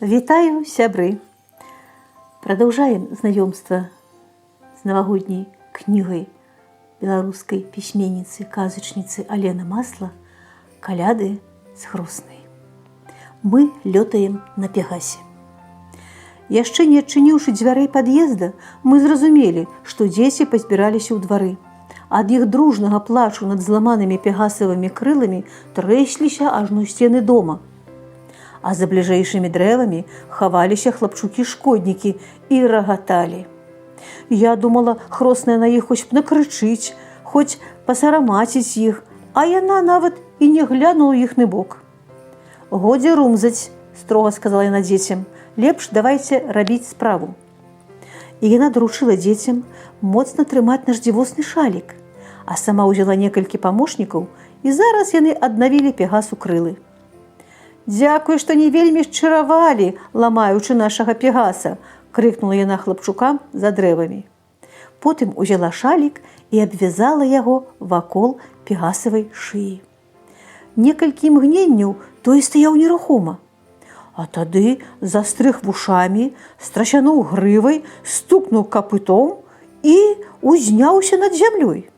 Вітаю, сябры! Продолжаем знакомство с новогодней книгой белорусской письменницы, казачницы Алены Масла «Каляды с Хроснай». Мы лётаем на Пегасе. Яшчэ не адчыніўшы дзвярэй пад'езда, мы зразумелі, што дзеці пазбіраліся ў двары. Ад іх дружнага плачу над зламанымі пегасавымі крыламі трэсліся ажно сцены дома. А за бліжэйшымі дрэвамі хаваліся хлапчукі-шкоднікі і рагаталі. Я думала, Хросная на іх хоць накрычыць, хоць пасарамаціць іх, а яна нават і не глянула іхны бок. «Годзе румзаць», – строга сказала яна дзецям, – «лепш давайце рабіць справу». І яна даручыла дзецям моцна трымаць наш дзівосны шалік, а сама ўзяла некалькі памочнікаў, і зараз яны аднавілі пегасу крылы. «Дзякуй, што не вельмі шчыравалі, ламаючы нашага пегаса!» – крыкнула яна хлапчукам за дрэвамі. Потым узяла шалік і абвязала яго вакол пегасавай шыі. Некалькі імгненняў той стаяў нерухома, а тады застрыг вушамі, страсянуў грывай, стукнуў капытом і узняўся над зямлёй.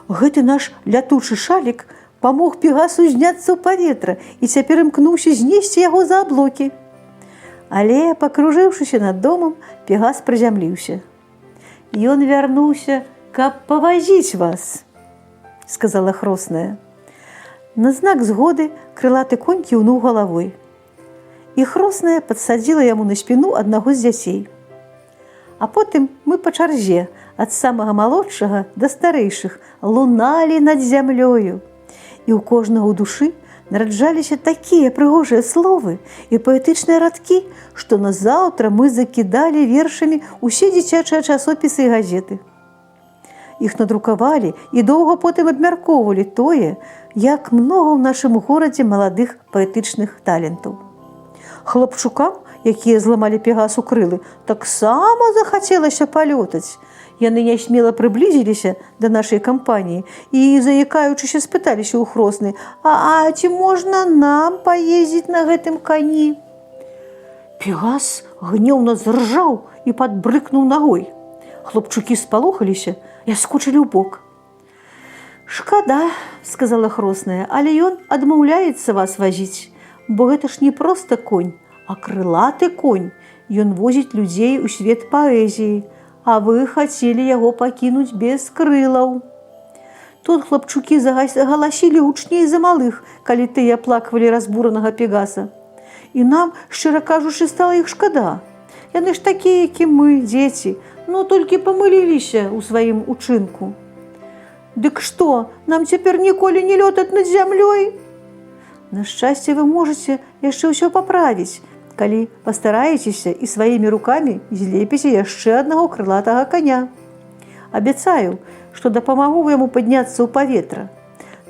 Гэты наш лятучы шалік памог пегасу зняцца ў паветра і цяпер імкнуўся знесці яго за аблокі. Але, пакружыўшыся над домам, пегас прызямліўся. «Ён вярнуўся, каб павазіць вас», – сказала Хросная. На знак згоды крылаты конь кіўнуў галавой. І Хросная падсадзіла яму на спіну аднаго з дзяцей. А потым мы па чарзе, ад самага малодшага да старэйшых, луналі над зямлёю. І ў кожнага ў душы нараджаліся такія прыгожыя словы і паэтычныя радкі, што назаўтра мы закідалі вершамі ўсе дзіцячыя часопісы і газеты. Іх надрукавалі і доўга потым абмяркоўвалі тое, як многа ў нашым горадзе маладых паэтычных талентаў. Хлапчукам, якія зламалі пегасу крылы, таксама захацелася палётаць. Яны нясмела прыблізіліся да нашай кампаніі і, заікаючыся, спыталіся ў Хроснай: «А ці можна нам паездзіць на гэтым кані?» Пегас гнёўна заржаў і падбрыкнуў нагой. Хлопчукі спалохаліся і скочылі ў бок. «Шкада», – сказала Хросная, – «але ён адмаўляецца вас вазіць, бо гэта ж не проста конь, а крылаты конь. Ён возіць людзей у свет паэзіі, а вы хацелі яго пакінуць без крылаў». Тут хлапчукі загаласілі гучней за малых, калі тыя плаквалі разбуранага пегаса. І нам, шчыра кажучы, стала іх шкада. Яны ж такія, як і мы, дзеці, но толькі памыліліся ў сваім учынку. «Дык што, нам цяпер ніколі не лётаць над зямлёй?» «На шчасце, вы можаце яшчэ ўсё паправіць, калі пастараецеся і сваімі рукамі злепіце яшчэ аднаго крылатага коня. Абяцаю, што дапамагу яму падняцца ў паветра.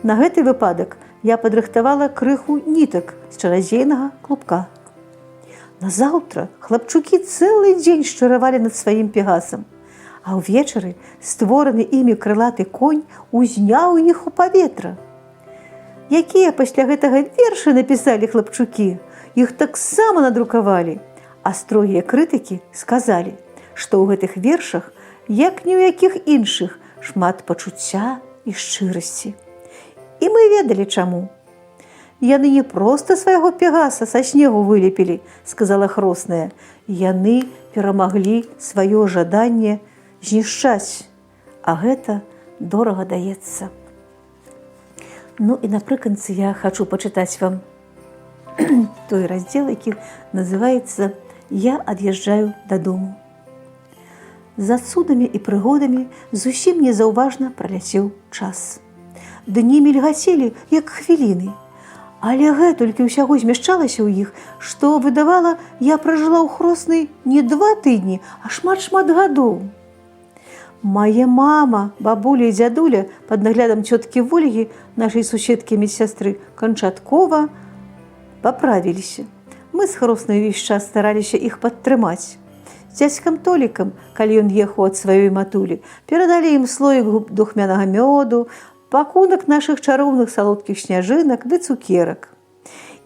На гэты выпадак я падрыхтавала крыху нітак з чарадзейнага клубка». Назаўтра хлапчукі цэлы дзень шчыравалі над сваім пегасам, а ўвечары створаны імі крылаты конь узняў іх у паветра. Якія пасля гэтага вершы напісалі хлапчукі, іх таксама надрукавалі, а строгія крытыкі сказалі, што ў гэтых вершах, як ні ў якіх іншых, шмат пачуцця і шчырасці. І мы ведалі чаму. «Яны не проста свайго пегаса са снегу вылепілі», – сказала Хросная. «Яны перамаглі сваё жаданне знішчаць, а гэта дорага даецца». Ну і напрыканцы я хачу пачытаць вам той раздзел, які называецца «Я ад'язджаю дадому». За цудамі і прыгодамі зусім незаўважна праляцеў час. Дні мільгацелі, як хвіліны, але гэтулькі ўсяго змяшчалася ў іх, што, выдавала, я пражыла ў Хроснай не 2 тыдні, а шмат-шмат гадоў. Мая мама, бабуля і дзядуля пад наглядам цёткі Вольгі, нашай суседкі-медсястры, канчаткова паправіліся. Мы з Хроснай увесь час стараліся іх падтрымаць. З дзядзькам Толікам, калі ён ехаў ад сваёй матулі, перадалі ім слоік духмянага мёду, пакунак нашых чароўных салодкіх сняжынак ды цукерак.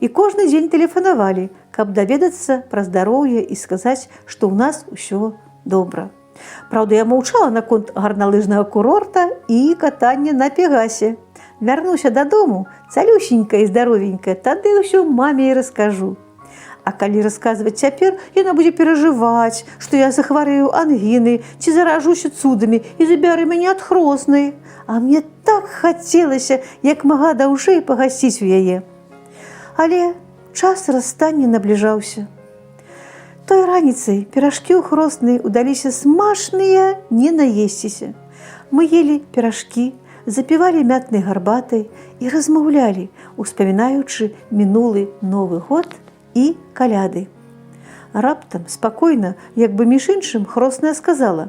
і кожны дзень тэлефанавалі, каб даведацца пра здароўе і сказаць, што ў нас усё добра. Праўда, я маўчала наконт гарналыжнага курорта і катання на Пегасе. Вярнуся дадому, цалюсенькая і здаровенькая, тады ўсё маме і раскажу. А калі расказваць цяпер, яна будзе перажываць, што я захварэю ангіны ці заражуся цудамі і забяры мяне ад хроснай. А мне так хацелася, як мага даўжэй пагасціць у яе. Але час расстання набліжаўся. Той раніцай піражкі ў хроснай удаліся смачныя, не наесціся. Мы елі піражкі, запівалі мятнай гарбатай і размаўлялі, успамінаючы мінулы Новы год і каляды. Раптам, спакойна, як бы між іншым, хросная сказала: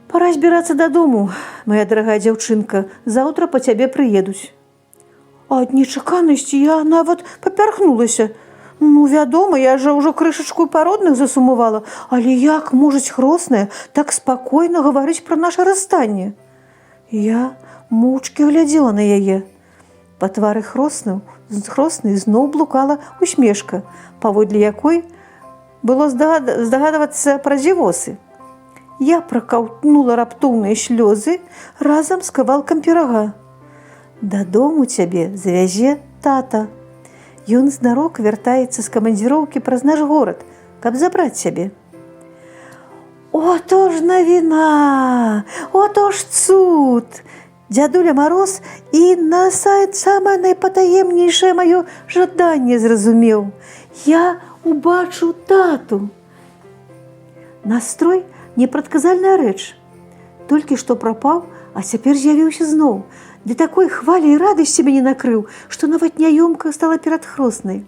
«Пора збірацца дадому, моя дарагая дзяўчынка, заўтра па цябе прыедуць». Ад нечаканасці я нават папярхнулася. Вядома, я жа ўжо крышачку пародных засумувала, але як можуць хросная так спакойна гаварыць пра наша расстанне? Я моўчкі глядзела на яе. Па твары хроснай зноў блукала усмешка, паводле якой было здагадвацца пра дзівосы. Я пракаўтнула раптоўныя слёзы разам з кавалкам пірага. «Дадому цябе завязе тата. Ён знарок вяртаецца з камандзіроўкі праз наш горад, каб забраць цябе». Ото ж навіна! Ото ж цуд! Дзядуля Мароз і на самае найпатаемнейшае маё жаданне зразумеў. Я убачу тату. Настрой – непрадказальная рэч. Толькі што прапаў, а цяпер з'явіўся зноў. Для такой хвалі і радасці мяне накрыў, што нават няёмка стала перад хроснай.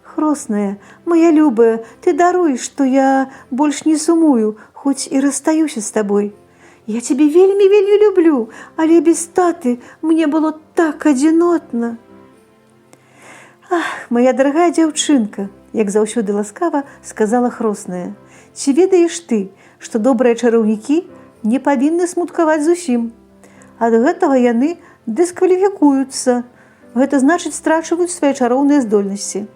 «Хросная, моя любая, ты даруй, што я больш не сумую, хоць і расстаюся з табой. Я цябе вельмі люблю, але без таты мне было так адзінотна». «Ах, моя дарагая дзяўчынка», як заўсёды ласкава сказала хросная, «ці ведаеш ты, што добрыя чараўнікі не павінны смуткаваць зусім? Ад гэтага яны дыскваліфікуюцца, гэта значыць страчваюць свае чароўныя здольнасці.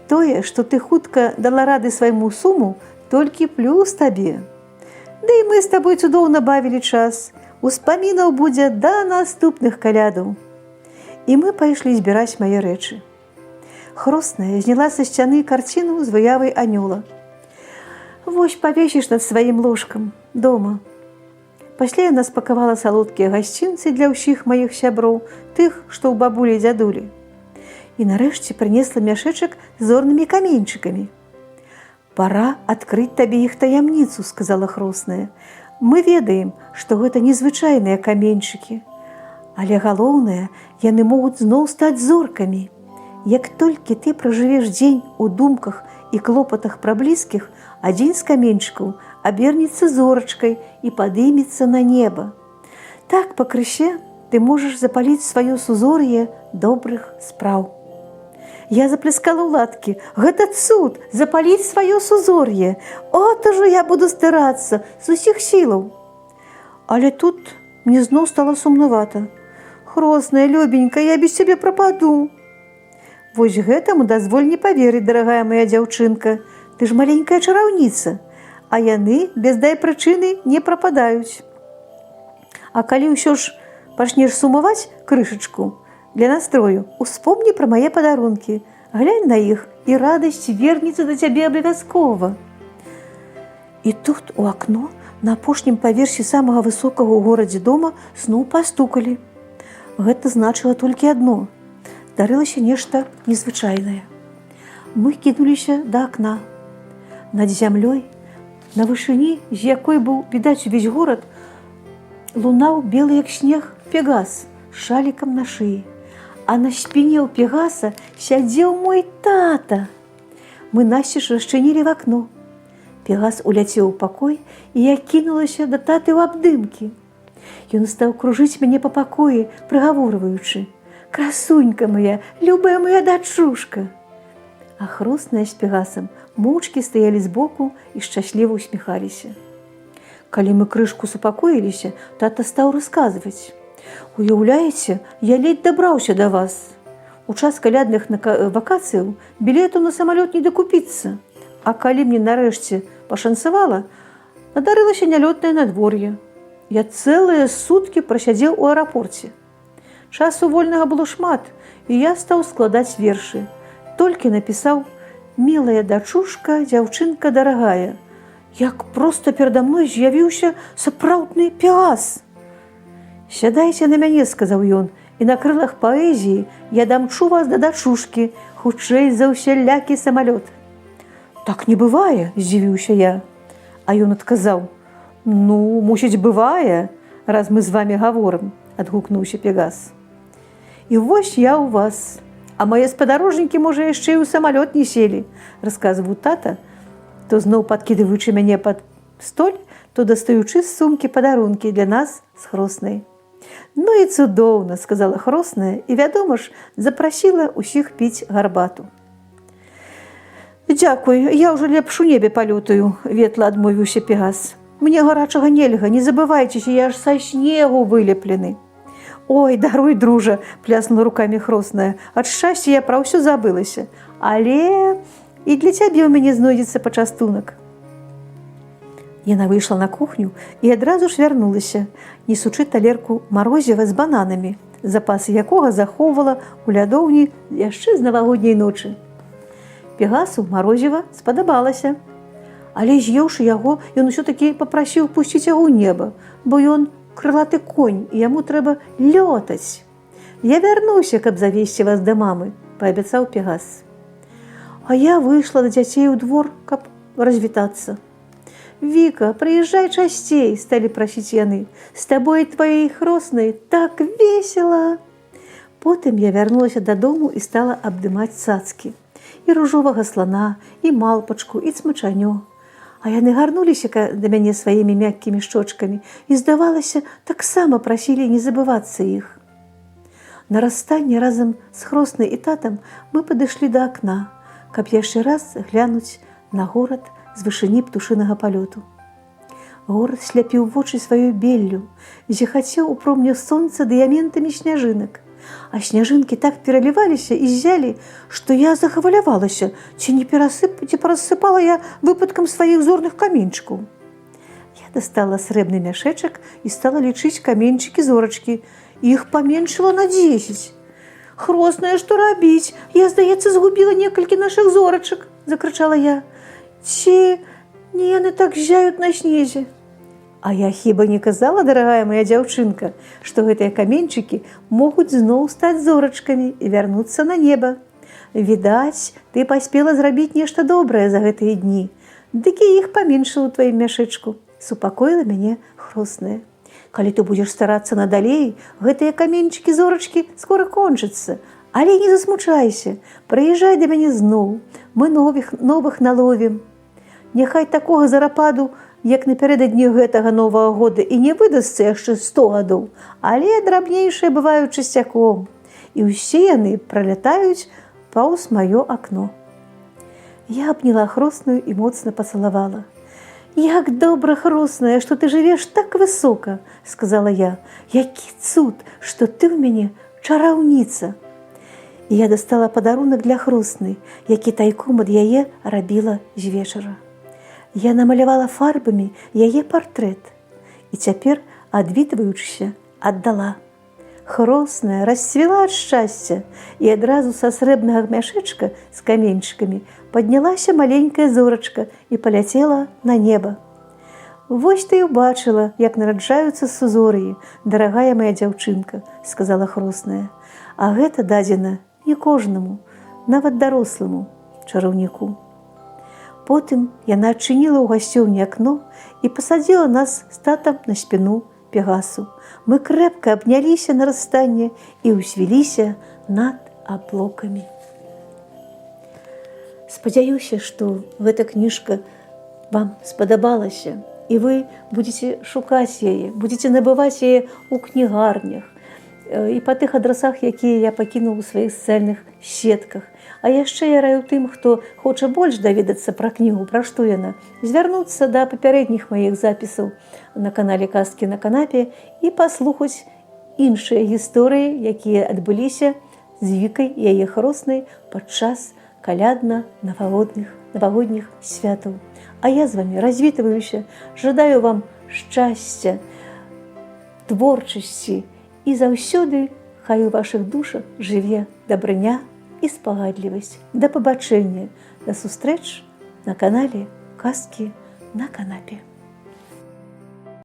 Тое, што ты хутка дала рады свайму суму, толькі плюс табе. Ды і мы з табой цудоўна бавілі час, успамінаў будзе да наступных калядаў». І мы пайшлі збіраць мае рэчы. Хросная зняла са сцяны карціну з выявай анёла. «Вось павесіш над сваім ложкам дома». Пасля яна спакавала салодкія гасцінцы для ўсіх маіх сяброў, тых, што ў бабулі і дзядулі. І нарэшце прынесла мяшэчак з зорнымі каменьчыкамі. «Пара адкрыць табе іх таямніцу», – сказала хросная. «Мы ведаем, што гэта незвычайныя каменьчыкі. Але галоўнае, яны могуць зноў стаць зоркамі. Як толькі ты пражывеш дзень у думках і клопатах пра блізкіх, адзін з каменьчыкаў абернецца зорачкай і падымецца на неба. Так пакрысе ты можаш запаліць сваё сузор'е добрых спраў». Я запляскала ў ладкі. «Гэта цуд! Запаліць сваё сузор'е! От ужо я буду старацца з усіх сілаў!» Але тут мне зноў стала сумнавата. «Хросная, любенькая, я без цябе прападу». «Вось гэтаму дазволь не паверыць, дарагая моя дзяўчынка. Ты ж маленькая чараўніца, а яны без дай прычыны не прападаюць. А калі ўсё ж пачнеш сумаваць крышачку для настрою, успомні пра мае падарункі, глянь на іх, і радасць вернецца да цябе абавязкова». І тут у акно на апошнім паверсе самага высокага ў горадзе дома зноў пастукалі. Гэта значыла толькі адно. Здарылася нешта незвычайнае. Мы кінуліся да акна. Над зямлёй, на вышыні, з якой быў відаць увесь горад, лунаў белы як снег Пегас з шалікам на шыі. А на спіне ў Пегаса сядзеў мой тата. Мы насцеж расчынілі в акно. Пегас уляцеў у пакой, і я кінулася да таты ў абдымкі. Ён стаў кружыць мяне па пакоі, прыгаворваючы: «Красунька моя, любая моя дачушка». А хросная з Пегасам моўчкі стаялі збоку і шчасліва усміхаліся. Калі мы крышку супакоіліся, тата стаў расказваць: «Уяўляеце, я ледзь дабраўся да вас. У час калядных вакацыяў білету на самалёт не дакупіцца. А калі мне нарэшце пашанцавала, надарылася нялётнае надвор'е. Я цэлыя суткі прасядзеў у аэрапорце. Часу вольнага было шмат, і я стаў складаць вершы. Толькі напісаў: «Мілая дачушка, дзяўчынка дарагая». Як проста перада мной з'явіўся сапраўдны Пегас. «Сядайце на мяне», – сказаў ён, – «і на крылах паэзіі я дамчу вас да дачушкі, хутчэй за ўсялякі самалёт». «Так не бывае», – здзівіўся я. А ён адказаў: «Ну, мусіць, бывае, раз мы з вамі гаворым», – адгукнуўся Пегас. «І вось я ў вас, а мае спадарожнікі, можа, яшчэ і ў самалёт не селі», – расказваў тата, то зноў падкідываючы мяне пад столь, то дастаючы з сумкі падарункі для нас з Хроснай. «Ну і цудоўна», – сказала Хросная, і, вядома ж, запрасіла ўсіх піць гарбату. «Дзякуй, я ўжо лепш у небе палётаю», – ветла адмовіўся Пегас. «Мне гарачага нельга, не забывайцеся, я ж са снегу вылеплены». «Ой, даруй, дружа», – пляснула рукамі Хросная, – «ад шчасця я пра ўсё забылася. Але і для цябе ў мяне знойдзецца пачастунак». Яна выйшла на кухню і адразу ж вярнулася, несучы талерку марозіва з бананамі, запасы якога захоўвала ў лядоўні яшчэ з навагодняй ночы. Пегасу марозіва спадабалася. Але з'еўшы яго, ён усё-такі папрасіў пусціць яго ў неба, бо ён крылаты конь, і яму трэба лётаць. «Я вярнуся, каб завесці вас да мамы», – паабяцаў Пегас. А я выйшла да дзяцей у двор, каб развітацца. «Віка, прыязджай часцей», – сталі прасіць яны. «З табой тваёй Хроснай так весела». Потым я вярнулася дадому і стала абдымаць цацкі. І ружовага слана, і малпачку, і цмачанё. А яны гарнуліся да мяне сваімі мяккімі шчочкамі і, здавалася, таксама прасілі не забывацца іх. На расстанні разам з Хроснай і татам мы падышлі да акна, каб яшчэ раз глянуць на горад з вышыні птушынага палёту. Горад сляпіў вочы сваёй беллю, зіхацеў у промнях сонца дыяментамі сняжынак. А сняжынкі так пераліваліся і ззялі, што я захвалявалася, ці парассыпала я выпадкам сваіх зорных каменьчыкаў. Я дастала срэбны мяшэчак і стала лічыць каменьчыкі-зорачкі. Іх паменшыла на 10. «Хросная, што рабіць? Я, здаецца, згубіла некалькі нашых зорачак», – закрычала я. «Ці не яны так зяют на снезе?» «А я хіба не казала, дарагая моя дзяўчынка, што гэтыя каменьчыкі могуць зноў стаць зорачкамі і вярнуцца на неба. Відаць, ты паспела зрабіць нешта добрае за гэтыя дні. Дык і іх паменшыла ў тваім мяшэчку», – супакоіла мяне Хросная. «Калі ты будзеш старацца надалей, гэтыя каменьчыкі-зорачкі скора кончацца. Але не засмучайся, прыязджай да мяне зноў, мы новых наловім. Няхай такога зарападу, як напярэдадні гэтага новага года, і не выдасца яшчэ 100 гадоў, але драбнейшыя бываюць часцяком, і ўсе яны пралятаюць паўз маё акно». Я абняла Хросную і моцна пацалавала. «Як добра, Хросная, што ты жывеш так высока», – сказала я. «Які цуд, што ты ў мяне чараўніца». І я дастала падарунак для Хроснай, які тайком ад яе рабіла з вечара. Я намалявала фарбамі яе партрэт і цяпер, адвітваючыся, аддала. Хросная расцвіла ад шчасця, і адразу са срэбнага мяшэчка з каменьчыкамі паднялася маленькая зорачка і паляцела на неба. «Вось ты і ўбачыла, як нараджаюцца сузор'і, дарагая моя дзяўчынка», – сказала Хросная. «А гэта дадзена не кожнаму, нават даросламу чараўніку». Потым яна адчыніла ў гасцёўні акно і пасадзіла нас з татам на спіну Пегасу. Мы крэпка абняліся на расстанне і ўзвіліся над аблокамі. Спадзяюся, што гэта кніжка вам спадабалася, і вы будзеце шукаць яе, будзеце набываць яе ў кнігарнях і па тых адрасах, якія я пакінуў у сваіх сацыяльных сетках. А яшчэ я раю тым, хто хоча больш даведацца пра кнігу, пра што яна, звярнуцца да папярэдніх маіх запісаў на канале «Казкі на канапе» і паслухаць іншыя гісторыі, якія адбыліся з Вікай і яе хроснай падчас калядна-навагодніх святаў. А я з вамі развітваюся, жадаю вам шчасця, творчасці і заўсёды хай у вашых душах жыве дабрыня і спагадлівасць. Да пабачэння, да сустрэч на канале «Казкі на канапе».